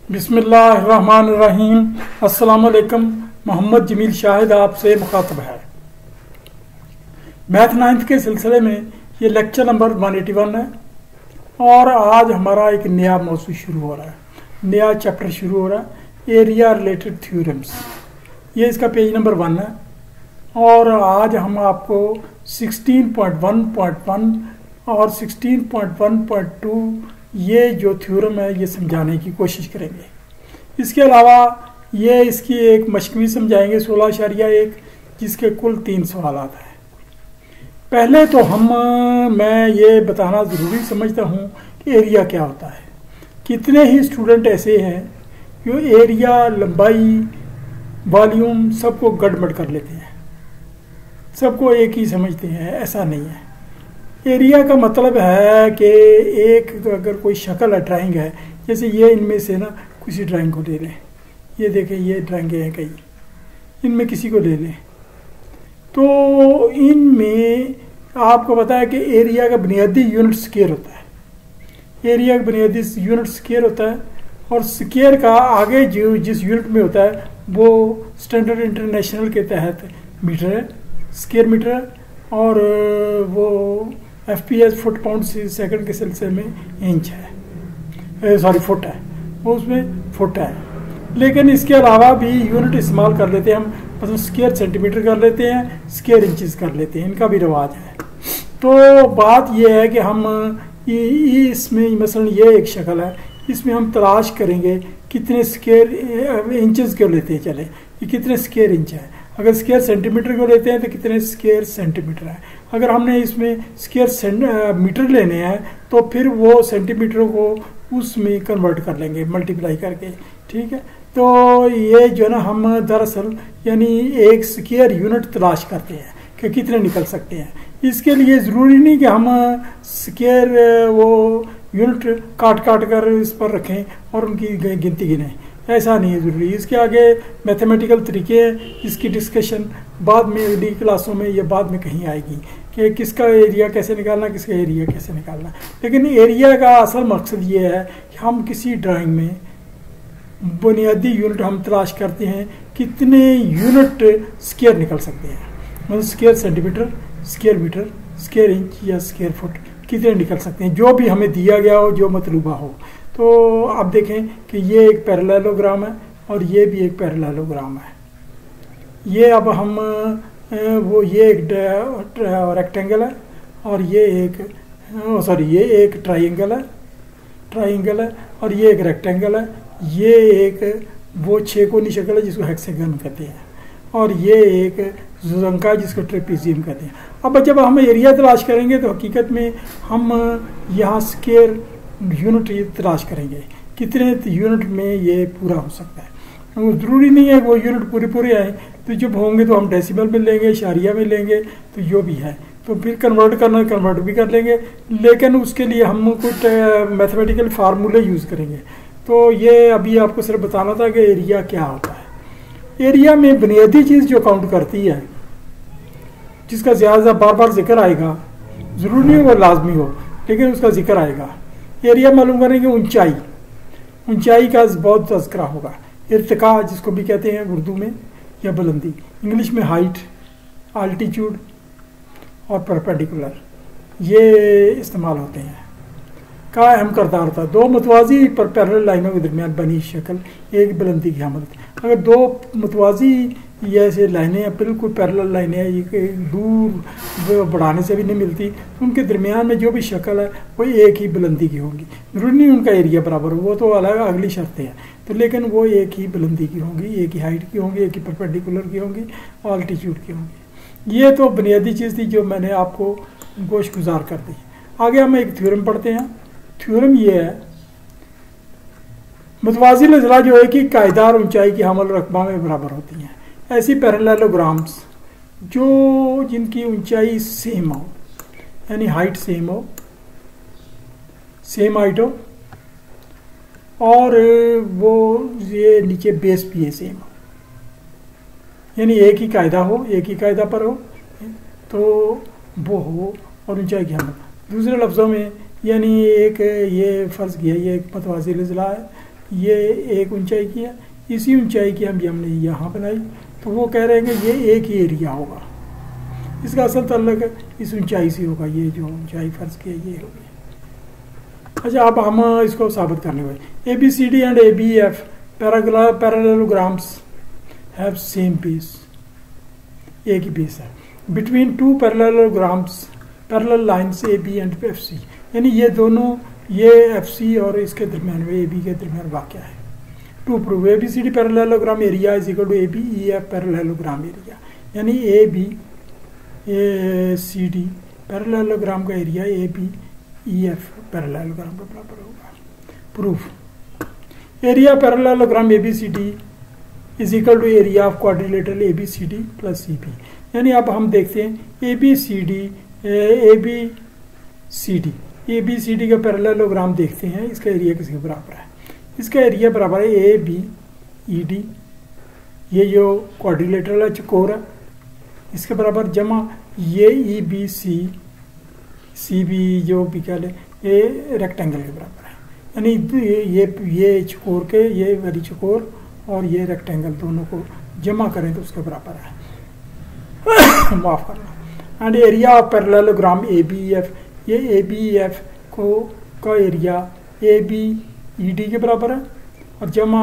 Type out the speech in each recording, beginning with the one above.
बिस्मिल्लाहिर्रहमानिर्रहीम। अस्सलाम वालेकुम। मोहम्मद जमील शाहिद आपसे मुखातब है। मैथ 9th के सिलसिले में ये लेक्चर नंबर 181 है और आज हमारा एक नया मौजू शुरू हो रहा है, नया चैप्टर शुरू हो रहा है, एरिया रिलेटेड थ्योरम्स। ये इसका पेज नंबर 1 है और आज हम आपको 16.1.1 और 16.1.2 ये जो थ्योरम है ये समझाने की कोशिश करेंगे। इसके अलावा ये इसकी एक मश्क भी समझाएंगे 16.1 जिसके कुल 3 सवालात हैं। पहले तो मैं ये बताना ज़रूरी समझता हूँ कि एरिया क्या होता है। कितने ही स्टूडेंट ऐसे हैं जो एरिया, लंबाई, वॉल्यूम सबको गड़बड़ कर लेते हैं, सबको एक ही समझते हैं। ऐसा नहीं है। एरिया का मतलब है कि एक तो अगर कोई शक्ल है, ड्राइंग है, जैसे ये इनमें से ना किसी ड्राइंग को ले लें, ये देखें ये ड्राइंगें हैं कई, इनमें किसी को ले लें तो इनमें आपको पता है कि एरिया का बुनियादी यूनिट स्क्वायर होता है। एरिया का बुनियादी यूनिट स्क्वायर होता है और स्क्वायर का आगे जो जिस यूनिट में होता है वो स्टैंडर्ड इंटरनेशनल के तहत मीटर है, स्क्वायर मीटर है, और वो FPS फुट पाउंड सेकंड के सिलसिले में इंच है, सॉरी फुट है, वो उसमें फुट है। लेकिन इसके अलावा भी यूनिट इस्तेमाल कर लेते हैं हम, मतलब स्क्वायर सेंटीमीटर कर लेते हैं, स्क्वायर इंचेस कर लेते हैं, इनका भी रिवाज है। तो बात यह है कि हम इसमें मसलन ये एक शक्ल है, इसमें हम तलाश करेंगे कितने स्क्वायर इंचेस को लेते हैं, चले ये कितने स्क्वायर इंच है। अगर स्क्वायर सेंटीमीटर को लेते हैं तो कितने स्क्वायर सेंटीमीटर है। अगर हमने इसमें स्क्वायर मीटर लेने हैं तो फिर वो सेंटीमीटर को उसमें कन्वर्ट कर लेंगे मल्टीप्लाई करके, ठीक है। तो ये जो है ना हम दरअसल यानी एक स्क्वायर यूनिट तलाश करते हैं कि कितने निकल सकते हैं। इसके लिए ज़रूरी नहीं कि हम स्क्वायर वो यूनिट काट कर इस पर रखें और उनकी गिनती गिनें, ऐसा नहीं है ज़रूरी। इसके आगे मैथमेटिकल तरीके हैं, इसकी डिस्कशन बाद में अगली क्लासों में या बाद में कहीं आएगी कि किसका एरिया कैसे निकालना, किसका एरिया कैसे निकालना। लेकिन एरिया का असल मकसद ये है कि हम किसी ड्राइंग में बुनियादी यूनिट हम तलाश करते हैं कितने यूनिट स्क्वायर निकल सकते हैं, मतलब square centimetre, square metre, square inch या स्क्वायर फुट कितने निकल सकते हैं, जो भी हमें दिया गया हो, जो मतलूबा हो। तो आप देखें कि ये एक पैरेललोग्राम है और ये भी एक पैरेललोग्राम है। ये अब हम वो ये एक रेक्टेंगल है और ये एक ये एक ट्राइंगल है और ये एक रेक्टेंगल है। ये एक वो छेकोनी शक्ल है जिसको हेक्सागन कहते हैं और ये एक जुजंका जिसको ट्रेपेजियम कहते हैं। अब जब हम एरिया तलाश करेंगे तो हकीकत में हम यहाँ स्क्वायर यूनिट तलाश करेंगे कितने यूनिट में ये पूरा हो सकता है। ज़रूरी नहीं है वो यूनिट पूरे आए, तो जब होंगे तो हम डेसिमल में लेंगे, इशारिया में लेंगे, तो जो भी है तो फिर कन्वर्ट भी कर लेंगे। लेकिन उसके लिए हम कुछ मैथमेटिकल फार्मूले यूज़ करेंगे। तो ये अभी आपको सिर्फ बताना था कि एरिया क्या होता है। एरिया में बुनियादी चीज़ जो काउंट करती है, जिसका ज़्यादा बार बार जिक्र आएगा, ज़रूरी नहीं वो लाजमी हो लेकिन उसका जिक्र आएगा। एरिया मालूम करेंगे ऊंचाई का बहुत तज़किरा होगा। इर्तिका जिसको भी कहते हैं उर्दू में, या बुलंदी, इंग्लिश में हाइट, आल्टीट्यूड और परपेंडिकुलर, ये इस्तेमाल होते हैं। का अहम करदार होता है। दो मुतवाज़ी पर पैरेलल लाइनों के दरमियान बनी शक्ल एक बुलंदी की हामिल होती है। अगर दो मुतवाज़ी ऐसे लाइनें हैं, बिल्कुल पैरेलल लाइनें हैं, ये दूर बढ़ाने से भी नहीं मिलती, तो उनके दरमियान में जो भी शक्ल है वो एक ही बुलंदी की होगी। जरूरी नहीं उनका एरिया बराबर हो, वो तो अलग अगली शर्तें हैं, तो लेकिन वो एक ही बुलंदी की होंगी, एक ही हाइट की होंगी, एक ही परपेंडिकुलर की होंगी, ऑल्टीट्यूड की होंगी। ये तो बुनियादी चीज़ थी जो मैंने आपको गोश गुजार कर दी। आगे हम एक थ्योरम पढ़ते हैं। थ्योरम ये है, मुतवाज़िल अज़ला जो एक ही कायदार ऊंचाई की हमल रकबा में बराबर होती हैं, ऐसी पैरेललोग्राम्स जो जिनकी ऊंचाई सेम हो, यानी हाइट सेम हो, सेम हाइट हो, और वो ये नीचे बेस भी है सेम हो, यानी एक ही कायदा हो, एक ही कायदा पर हो तो वो हो, और ऊंचाई की हमल। दूसरे लफ्ज़ों में यानी एक ये फ़र्ज़ किया, ये एक मुतवाज़िल अज़ला है, ये एक ऊंचाई की है, इसी ऊंचाई की हमने यहाँ बनाई, तो वो कह रहे हैं कि ये एक ही एरिया होगा। इसका असल ताल्लुक इस ऊंचाई से होगा, ये जो ऊंचाई फर्ज की है ये होगी। अच्छा, अब हम इसको साबित करने वाले ABCD and ABF parallelograms have same base, एक ही बेस है। Between two parallelograms parallel lines AB and FC, यानी ये दोनों, ये FC और इसके दरमियान में AB के दरमियान वाक़या है। To prove ABCD parallelogram area is equal to ABEF parallelogram area, यानी ABCD पैरेललोग्राम का एरिया ABEF पैरेललोग्राम के बराबर होगा। Proof area parallelogram ABCD is equal to area of quadrilateral ABCD plus CB, यानी अब हम देखते हैं ABCD का पैरेललोग्राम देखते हैं, इसका एरिया किसके बराबर है। इसका एरिया बराबर है ABED, ये जो क्वाड्रिलेटरल है, चकोर है, इसके बराबर, जमा ये CB जो भी कह ले, ये रेक्टेंगल के बराबर है। यानी ये चकोर के, ये वाली चकोर और ये रेक्टेंगल दोनों को जमा करें तो उसके बराबर है। माफ करना। And area of parallelogram ABEF, ये ABEF का एरिया ABED के बराबर है और जमा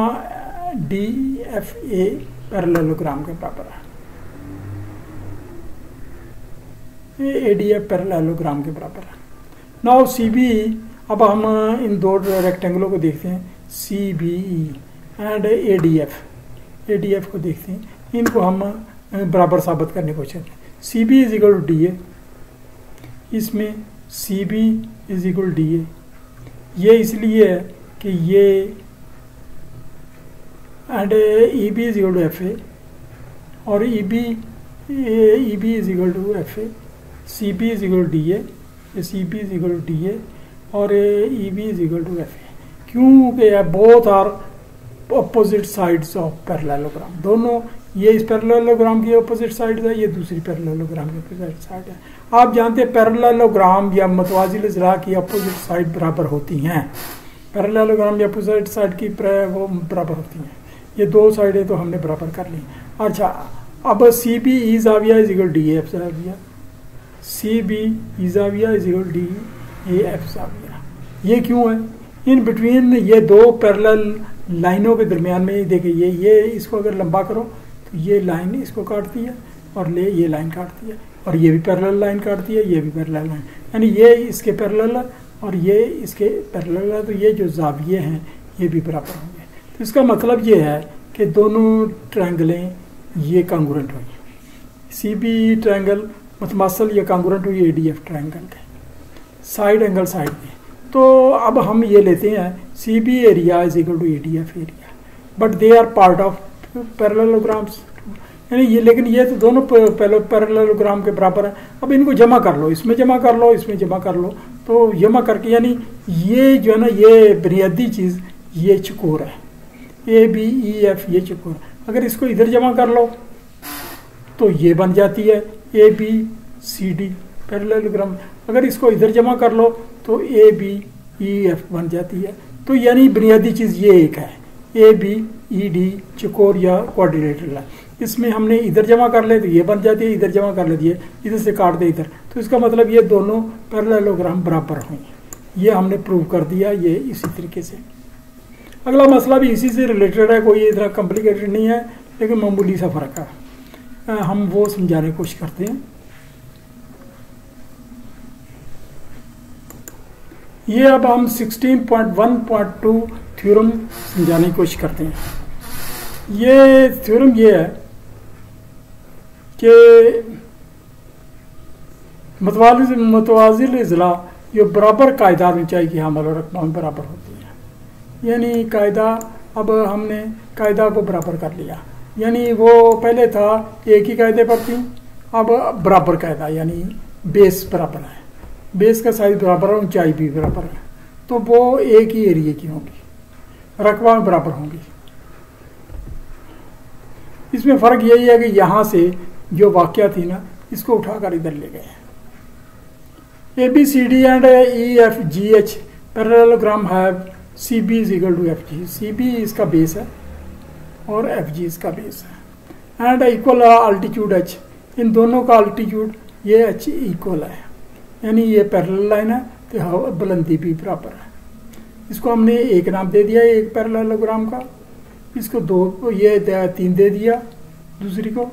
DFA पैरेललोग्राम के बराबर है, ये ADF पैरेललोग्राम के बराबर है। नाउ CBE, अब हम इन दो रेक्टेंगलों को देखते हैं, CBE एंड ADF को देखते हैं, इनको हम बराबर साबित करने की कोशिश करते हैं। CB is equal to DA, इसमें CB is equal to DA, ये इसलिए है कि ये and EB is equal to FA और EB is equal to FA, CB is equal to DA, CB is equal to DA और EB is equal to FA, क्योंकि both are opposite sides of parallelogram. दोनों, ये इस parallelogram की opposite side है, ये दूसरी पैरेललोग्राम की अपोजिट साइड है। आप जानते हैं पैरेललोग्राम या मुतवाज़िल अज़ला की अपोजिट साइड बराबर होती हैं, पैरेललोग्राम या अपोजिट साइड की वो बराबर होती हैं। ये दो साइडें तो हमने बराबर कर ली। अच्छा, अब CBE ज़ाविया इज इक्वल DAF ज़ाविया, CBE ज़ाविया इज इक्वल DAF ज़ाविया। ये क्यों है? इन बिटवीन ये दो पैरेलल लाइनों के दरमियान में देखिए, ये इसको अगर लंबा करो तो ये लाइन इसको काटती है और ये लाइन काटती है और ये भी पैरेलल लाइन काटती है, ये भी पैरेलल लाइन, यानी ये इसके पैरेलल है और ये इसके पैरेलल है, तो ये जो ज़ाविये हैं ये भी बराबर होंगे। तो इसका मतलब ये है कि दोनों ट्रायंगलें ये कांगुरेंट हुई, CBE ट्रायंगल मुतमासल या कांगुरेंट हुई ADF ट्रायंगल के, साइड एंगल साइड के। तो अब हम ये लेते हैं CB area is equal to ADF area, but they are part of parallelograms, यानी ये, लेकिन ये तो दोनों पैरेललोग्राम के बराबर है। अब इनको जमा कर लो, इसमें जमा कर लो, इसमें जमा कर लो, तो जमा करके, यानी ये जो है ना, ये बुनियादी चीज़ ये चकोर है, ABEF ये चकोर। अगर इसको इधर जमा कर लो तो ये बन जाती है ABCD पैरेललोग्राम, अगर इसको इधर जमा कर लो तो ABEF बन जाती है। तो यानी बुनियादी चीज़ ये एक है, ABED चकोर या क्वाड्रिलेटरल है। इसमें हमने इधर जमा कर ले तो ये बन जाती है, इधर जमा कर लेती है, इधर से काट दे इधर, तो इसका मतलब ये दोनों पैरेललोग्राम बराबर हैं। ये हमने प्रूव कर दिया, ये इसी तरीके से। अगला मसला भी इसी से रिलेटेड है, कोई इतना कॉम्प्लिकेटेड नहीं है, लेकिन मामूली सा फ़र्क है, हम वो समझाने की कोशिश करते हैं। ये अब हम 16.1.2 थ्योरम समझाने की कोशिश करते हैं। ये थ्योरम ये है कि मुतवाज़िल अज़ला ये बराबर कायदार ऊंचाई की हामल और रकमा में बराबर होती है, यानी कायदा, अब हमने कायदा को बराबर कर लिया, यानी वो पहले था एक ही कायदे पर थी, अब बराबर कायदा, यानी बेस बराबर है, बेस का साइज बराबर है, ऊंचाई भी बराबर है, तो वो एक ही एरिया की होंगी, रकबा में बराबर होंगी। इसमें फ़र्क यही है कि यहाँ से जो वाक़या थी ना, इसको उठाकर इधर ले गए। ABCD and EFGH parallelogram have C B is equal to F G. C B इसका बेस है और एफ जी इसका बेस है। एंड इक्वल अल्टीट्यूड एच, इन दोनों का अल्टीट्यूड ये एच इक्वल है, यानी ये पैरेलल लाइन है तो बुलंदी भी बराबर है। इसको हमने एक नाम दे दिया एक पैरेललोग्राम का, इसको दो, ये 3 दे दिया दूसरी को,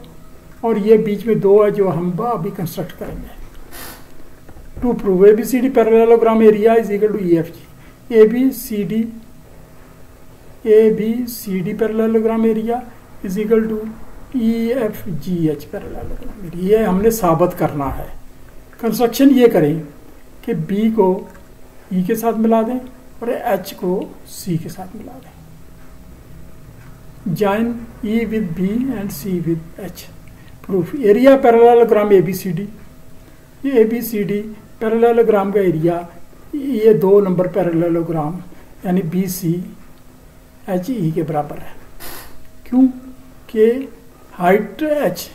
और ये बीच में 2 है जो हम अभी कंस्ट्रक्ट करेंगे। To prove A B C D parallelogram area is equal to E F G. A B C D parallelogram area is equal to E F G H parallelogram area. ये हमने साबित करना है। कंस्ट्रक्शन ये करें कि B को ई के साथ मिला दें और एच को सी के साथ मिला दें। Join E with B and C with H. Proof area parallelogram A B C D. ये A B C D parallelogram का एरिया ये 2 नंबर पैरेललोग्राम यानी बी सी एच ई के बराबर है। क्यों कि हाइट एच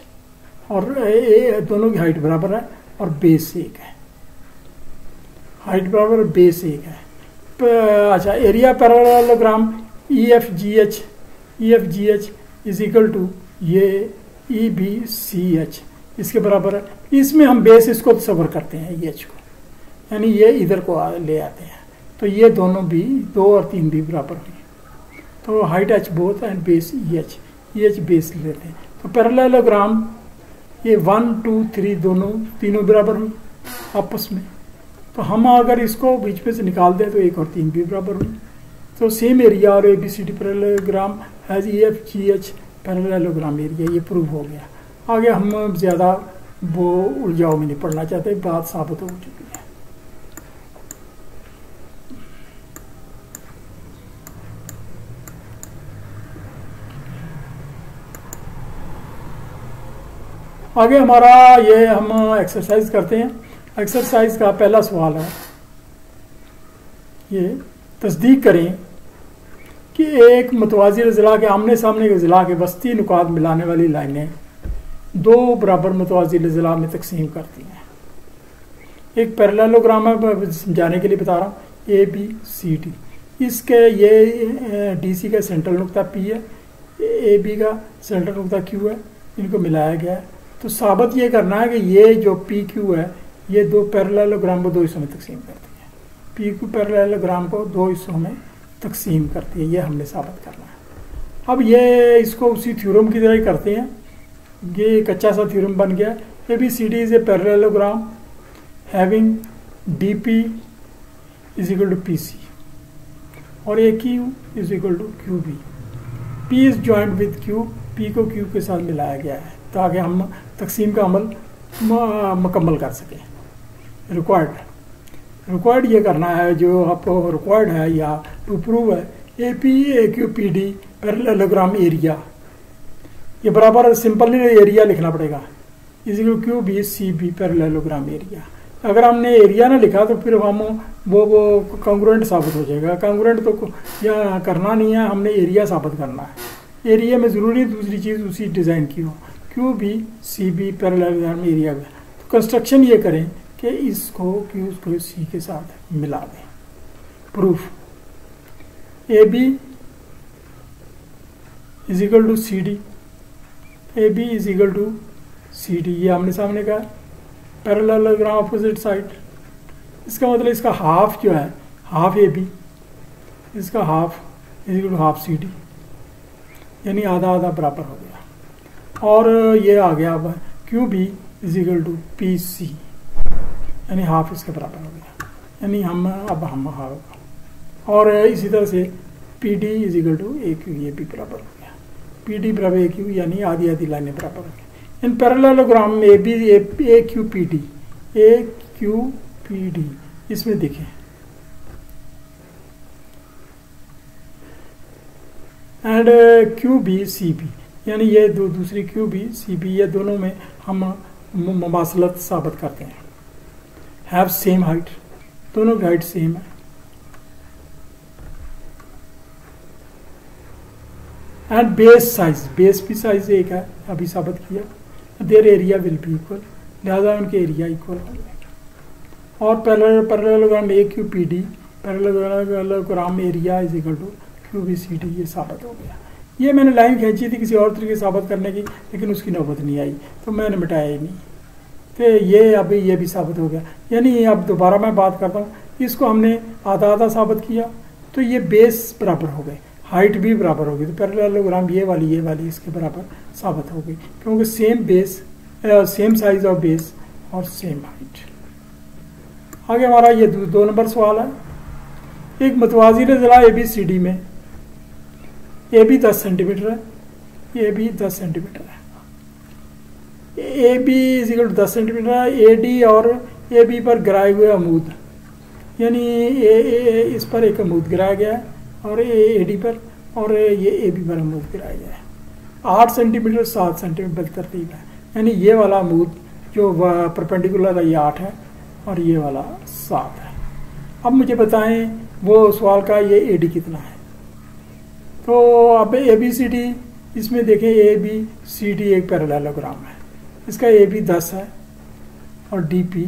और ए दोनों की हाइट बराबर है और बेस एक है। हाइट बराबर बेस एक है। अच्छा, area parallelogram E F G H is equal to ये ई बी सी एच इसके बराबर है। इसमें हम बेस इसको तस्वर करते हैं ई एच को, यानी ये इधर को ले आते हैं तो ये दोनों भी 2 और 3 भी बराबर हुई। तो height H both and base E H base लेते हैं। तो पैरेललोग्राम ये 1 2 3 तीनों बराबर हुई आपस में। तो हम अगर इसको बीच में से निकाल दें तो 1 और 3 भी बराबर हुई। तो सेम एरिया और A B C D parallelogram has E F G H parallelogram area, ये प्रूव हो गया। आगे हम ज़्यादा वो उलझाव में नहीं पड़ना चाहते, बात साबित हो चुकी है। आगे हमारा ये हम एक्सरसाइज करते हैं। एक्सरसाइज का पहला सवाल है, ये तस्दीक करें कि एक मुतवाज़ी अज़ला के आमने सामने के अज़ला के वस्ती नुकात मिलाने वाली लाइनें 2 बराबर मुतवाज़ी अज़ला में तकसीम करती हैं। एक पैरेललोग्राम है, समझाने के लिए बता रहा हूँ, ए बी सी डी। इसके ये डी सी का सेंट्रल नुक्ता पी है, ए बी का सेंट्रल नुक्ता क्यू है, इनको मिलाया गया है। तो साबित ये करना है कि ये जो पी क्यू है ये 2 पैरेललोग्राम को 2 हिस्सों में तकसीम करती है। पी क्यू पैरेललोग्राम को 2 हिस्सों में तकसीम करती है, ये हमने साबित करना है। अब ये इसको उसी थ्योरम की तरह ही करते हैं। ये कच्चा सा थ्योरम बन गया। A B C D is a parallelogram having D P is equal to P C और A Q is equal to Q B. P is joint with Q, P को क्यू के साथ मिलाया गया है ताकि हम तकसीम का अमल मुकम्मल कर सकें। रिक्वायर्ड ये करना है जो आपको रिक्वायर्ड है या टू प्रूव है। A P A Q P D parallelogram area, ये बराबर सिंपल एरिया लिखना पड़ेगा, इसी को Q B C B parallelogram area. अगर हमने एरिया ना लिखा तो फिर हम वो कॉन्ग्रुएंट साबित हो जाएगा। कॉन्ग्रुएंट तो या करना नहीं है, हमने एरिया साबित करना है। एरिया में ज़रूरी दूसरी चीज़ उसी डिज़ाइन की हो, Q B C B parallelogram area का। तो कंस्ट्रक्शन ये करें कि इसको क्यू को सी के साथ मिला दें। Proof A B is equal to C D, A B is equal to C D, ये आमने सामने का पैरेललोग्राम अपोजिट साइड। इसका मतलब इसका हाफ जो है हाफ ए बी, इसका half is equal to half C D, यानी आधा आधा बराबर हो गया। और ये आ गया अब Q B is equal to P C, यानी हाफ इसके बराबर हो गया, यानी हम हाफ। और इसी तरह से P D is equal to A Q, ये भी बराबर हो गया। पी डी बराबर ए क्यू, यानी आधी आधी लाइनें बराबर हो गई। इन पैरेललोग्राम में A B A Q P D इसमें देखें and Q B C B, यानी ये दूसरी क्यू बी सी बी, ये दोनों में हम मुमासलत साबित करते हैं। हैव सेम हाइट, दोनों की हाइट सेम है। एंड बेस साइज, बेस भी साइज एक है, अभी साबित किया। Their area will be equal, लिहाजा उनके एरिया इक्वल हो जाएगा। और parallelogram A Q P D parallelogram area is equal to QBCD, ये साबित हो गया। ये मैंने लाइन खींची थी किसी और तरीके से साबित करने की, लेकिन उसकी नौबत नहीं आई तो मैंने मिटाया ही नहीं। तो ये अभी ये भी साबित हो गया। यानी अब दोबारा मैं बात करता हूँ, इसको हमने आधा आधा साबित किया तो ये बेस बराबर हो गए, हाइट भी बराबर होगी। तो पैरेललोग्राम ये वाली इसके बराबर साबित हो गई, क्योंकि same base, same size of base और सेम हाइट। आगे हमारा ये 2 नंबर सवाल है। एक मतवाज़िन ज़िला ABCD में AB 10 सेंटीमीटर है, AB 10 सेंटीमीटर है, AB is equal to 10 centimetre है। AD और AB पर गिराए हुए अमूद, यानी इस पर एक अमूद गिराया गया है और AD पर, और ये AB पर अमूद गिराया गया है। 8 सेंटीमीटर 7 सेंटीमीटर तरतीब है, यानी ये वाला अमूद जो परपेंडिकुलर है ये 8 है और ये वाला 7 है। अब मुझे बताएं वो सवाल का ये AD कितना है। तो अब ABCD, इसमें देखें ABCD एक पैरेललोग्राम है, इसका AB 10 है और DP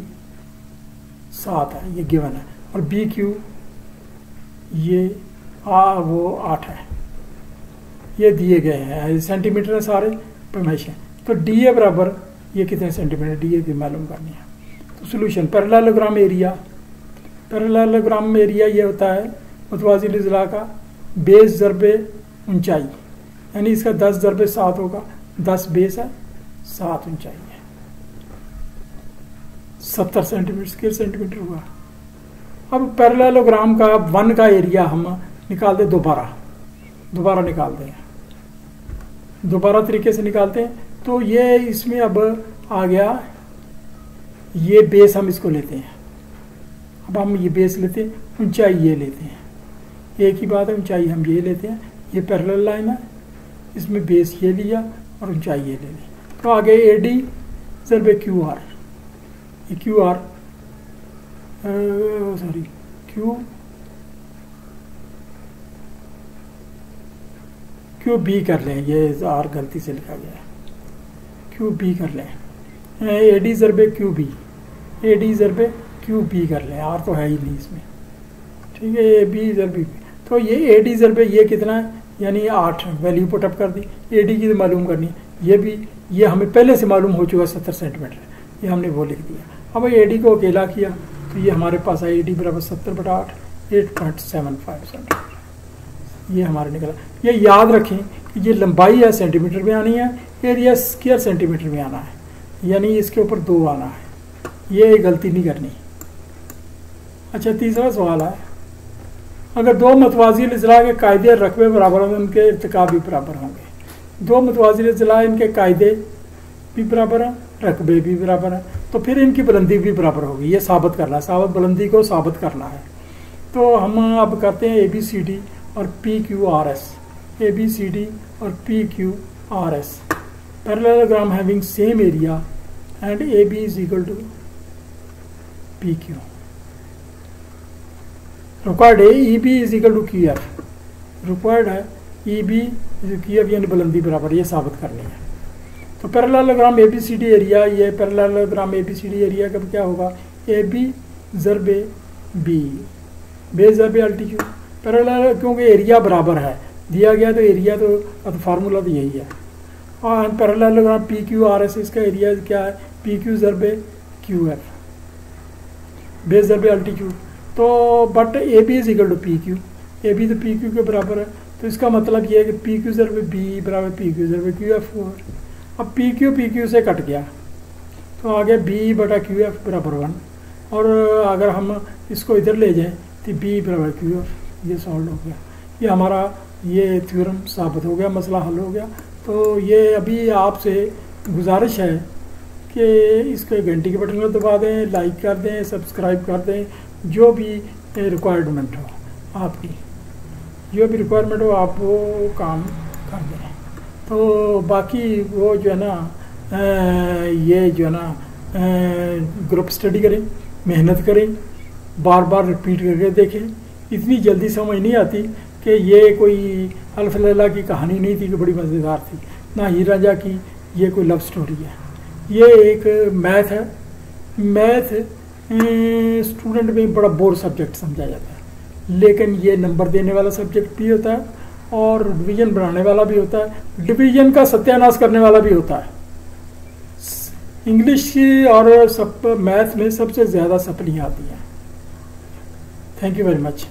7 है, ये गिवन है, और BQ ये वो 8 है, ये दिए गए हैं, सेंटीमीटर है सारे पैमाइश हैं। तो DA बराबर ये कितने सेंटीमीटर, DA की मालूम करनी है। तो solution parallelogram area, parallelogram area ये होता है मुतवाज़िन ज़िला का बेस ज़रबे ऊंचाई, यानी इसका 10 ज़रबे 7 होगा, 10 बेस है 7 ऊंचाई है, 70 सेंटीमीटर सेंटीमीटर हुआ। अब पैरेललोग्राम का 1 का एरिया हम निकाल दें, दोबारा निकालते हैं, दोबारा तरीके से निकालते हैं। तो ये इसमें अब आ गया, ये बेस हम इसको लेते हैं, अब हम ये बेस लेते हैं, ऊंचाई ये लेते हैं, एक ही बात है, ऊंचाई हम ये लेते हैं, ये पैरेलल लाइन है, इसमें बेस ये लिया और ऊंचाई ये ले ली। तो आगे AD ज़रबे QR, ये QR सॉरी QB कर लें, ये R गलती से लिखा गया है, QB कर लें, AD ज़रबे QB, AD ज़रबे QB कर लें, R तो है ही नहीं इसमें, ठीक है। AB ज़रबे, तो ये AD ज़रबे ये कितना है, यानी 8 वैल्यू पुटअप कर दी। AD की तो मालूम करनी है, ये भी ये हमें पहले से मालूम हो चुका 70 सेंटीमीटर, ये हमने वो लिख दिया। अब AD को अकेला किया तो ये हमारे पास है AD बराबर 70/8, 8.75 सेंटीमीटर, ये हमारे निकला। ये याद रखें कि ये लंबाई है सेंटीमीटर में आनी है, एरिया स्क्वायर सेंटीमीटर में आना है, यानी इसके ऊपर 2 आना है, ये गलती नहीं करनी। अच्छा, तीसरा सवाल है, अगर 2 मतवाज़िन ज़िला के कायदे रकबे बराबर होंगे, उनके इर्तिका भी बराबर होंगे। 2 मतवाज़िन ज़िला, इनके कायदे भी बराबर हैं, रकबे भी बराबर हैं, तो फिर इनकी बुलंदी भी बराबर होगी। ये साबित करना है, बुलंदी को साबित करना है। तो हम अब करते हैं ABCD और PQRS, ABCD और PQRS, parallelogram having same area and AB is equal to PQ। Required है EB is equal to QF, required है EB इज QF, यानी बुलंदी बराबर, ये साबित करनी है। तो पैरेललोग्राम ABCD एरिया, ये पैरेललोग्राम ABCD एरिया का क्या होगा, AB ज़रबे B, बेस ज़रबे अल्टीट्यूड, पैरेलल, क्योंकि एरिया बराबर है दिया गया, तो एरिया तो फार्मूला तो यही है। और पैरेललोग्राम PQRS, इसका एरिया क्या है, PQ ज़रबे QF, बेस ज़रबे अल्टीट्यूड। तो but AB is equal to PQ, AB तो PQ के बराबर है, तो इसका मतलब ये है कि PQ ज़रबे B बराबर PQ ज़रबे QF हुआ। अब PQ से कट गया, तो आगे B/QF बराबर 1, और अगर हम इसको इधर ले जाएं तो B बराबर QF, ये सॉल्व हो गया। ये हमारा ये थ्योरम साबित हो गया, मसला हल हो गया। तो ये अभी आपसे गुजारिश है कि इसको घंटी के बटन को दबा दें, लाइक कर दें, सब्सक्राइब कर दें, जो भी रिक्वायरमेंट हो आपकी, जो भी रिक्वायरमेंट हो आप वो काम कर दें। तो बाकी वो जो है ना, ये जो है ना, ग्रुप स्टडी करें, मेहनत करें, बार बार रिपीट करके देखें। इतनी जल्दी समझ नहीं आती कि ये कोई अल्फ लैला की कहानी नहीं थी कि बड़ी मज़ेदार थी, ना हीर रांझा की ये कोई लव स्टोरी है। ये एक मैथ है। मैथ स्टूडेंट में बड़ा बोर सब्जेक्ट समझा जाता है, लेकिन ये नंबर देने वाला सब्जेक्ट भी होता है और डिवीजन बनाने वाला भी होता है, डिवीजन का सत्यानाश करने वाला भी होता है। इंग्लिश की और सब मैथ में सबसे ज़्यादा सप्ली आती है। Thank you very much.